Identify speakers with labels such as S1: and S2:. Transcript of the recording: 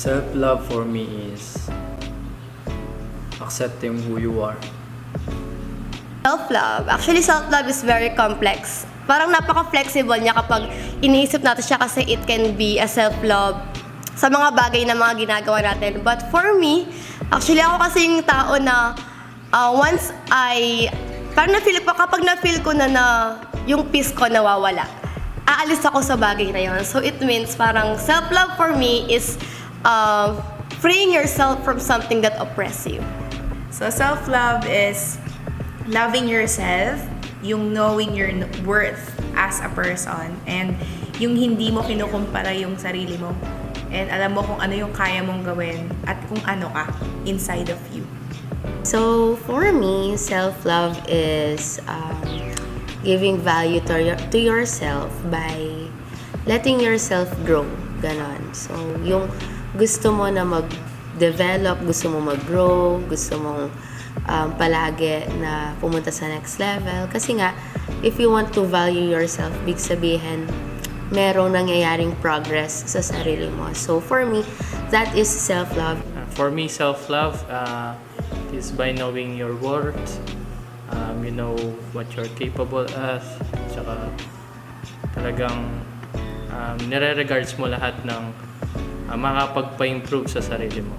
S1: Self-love for me is accepting who you are.
S2: Self-love. Actually, self-love is very complex. Parang napaka-flexible niya kapag iniisip natin siya kasi it can be a self-love sa mga bagay na mga ginagawa natin. But for me, actually ako kasi yung tao na parang kapag na-feel ko na yung peace ko nawawala, aalis ako sa bagay na yun. So it means parang self-love for me is freeing yourself from something that oppress you.
S3: So self-love is loving yourself, yung knowing your worth as a person, and yung hindi mo kinukumpara yung sarili mo. And alam mo kung ano yung kaya mong gawin at kung ano ka inside of you.
S4: So for me, self-love is giving value to yourself by letting yourself grow. Ganon. So yung gusto mo na mag-develop, gusto mo mag-grow, gusto mong palagi na pumunta sa next level. Kasi nga, if you want to value yourself, big sabihin, merong nangyayaring progress sa sarili mo. So for me, that is self-love.
S5: For me, self-love is by knowing your worth, you know what you're capable of, tsaka talagang nire-regards mo lahat ng makapagpa-improve sa sarili mo.